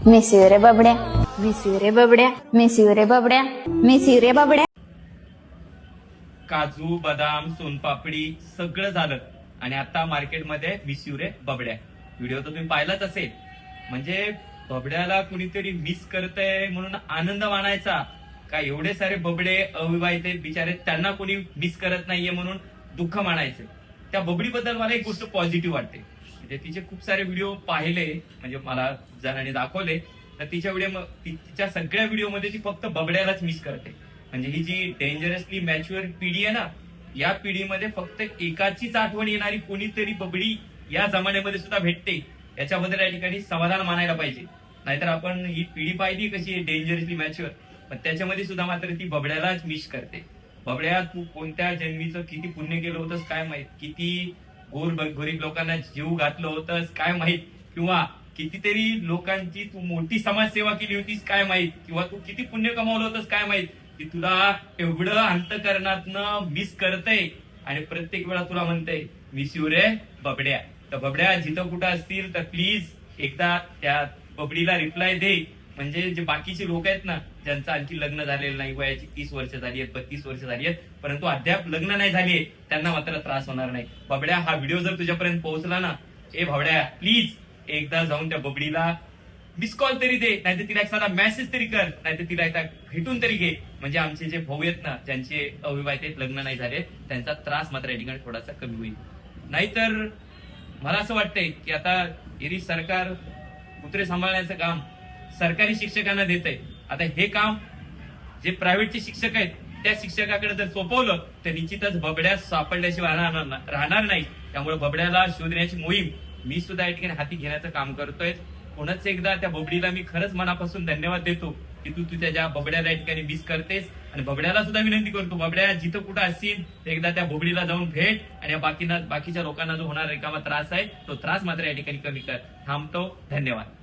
Miss you रे बबड्या, miss you रे बबड्या, मिस यू रे बबड्या, मिस यू रे बबड्या. काजू बदाम सोनपापडी सगळं झालं आणि आता मार्केटमध्ये मिस यू रे बबड्या. व्हिडिओ तर तुम्ही पाहिलाच असेल. म्हणजे बबड्याला कुणीतरी मिस करतंय म्हणून आनंद मानायचा का एवढे सारे बबडे अविवाहित बिचारे त्यांना कोणी मिस करत नाहीये म्हणून दुःख मानायचं. त्या बबडीबद्दल मला एक गोष्ट पॉझिटिव्ह वाटते. म्हणजे तिचे खूप सारे व्हिडिओ पाहिले, म्हणजे मला जणांनी दाखवले, तर तिच्या सगळ्या व्हिडिओमध्ये ती फक्त बबड्यालाच मिस करते. म्हणजे ही जी डेंजरसली मॅच्युअर पिढी आहे ना, या पिढीमध्ये फक्त एकाचीच आठवण येणारी कोणीतरी बबडी या जमान्यामध्ये सुद्धा भेटते. याच्याबद्दल या ठिकाणी समाधान मानायला पाहिजे. नाहीतर आपण ही पिढी पाहिली कशी डेंजरसली मॅच्युअर, पण त्याच्यामध्ये सुद्धा मात्र ती बबड्यालाच मिस करते. बबड्या, तू कोणत्या जन्मीचं किती पुण्य केलं होतंस काय माहित, किती गरीब लोकांना जीव घातलं होतंस काय माहित, किंवा कितीतरी लोकांची तू मोठी समाजसेवा केली होतीस काय माहित, किंवा तू किती पुण्य कमावलं होतंस काय माहित, की तुला एवढं अंतकरणातनं मिस करतंय आणि प्रत्येक वेळा तुला म्हणतंय मिस यू रे बबड्या. तर बबड्या जिथं कुठं असतील तर प्लीज एकदा त्या बबडीला रिप्लाय दे. म्हणजे जे बाकीचे लोक आहेत ना, ज्यांचं आणखी लग्न झालेलं नाही, वयाची 30 वर्ष झाली आहेत, 32 वर्ष झाली आहेत, परंतु अद्याप लग्न नाही झालीये, त्यांना मात्र त्रास होणार नाही. बबड्या, हा व्हिडिओ जर तुझ्यापर्यंत पोहोचला ना, ए भावड्या, प्लीज एकदा जाऊन त्या बबडीला मिस कॉल तरी दे, नाहीतर तिला एक साधा मेसेज तरी कर, नाहीतर तिला एकदा भेटून तरी घे. म्हणजे आमचे जे भाऊ आहेत ना, ज्यांचे अविवाहित आहेत, लग्न नाही झाले, त्यांचा त्रास मात्र या ठिकाणी थोडासा कमी होईल. नाहीतर मला असं वाटतंय की आता एरी सरकार कुत्रे सांभाळण्याचं काम सरकारी शिक्षकांना देत आहे. आता हे काम जे प्रायव्हेटचे शिक्षक आहेत त्या शिक्षकाकडे जर सोपवलं तर निश्चितच बबड्या सापडल्याशिवाय राहणार नाही. त्यामुळे बबड्याला शोधण्याची मोहीम मी सुद्धा या ठिकाणी हाती घेण्याचं काम करतोय. पुन्हाच एकदा त्या बबडीला मी खरंच मनापासून धन्यवाद देतो की तू त्याच्या बबड्याला या ठिकाणी मिस करतेस. आणि बबड्याला सुद्धा विनंती करतो, बबड्या जिथं कुठं असतील एकदा त्या बबडीला जाऊन भेट आणि बाकीच्या लोकांना जो होणारा रिकामा त्रास आहे तो त्रास मात्र या ठिकाणी कमी कर. थांबतो. धन्यवाद.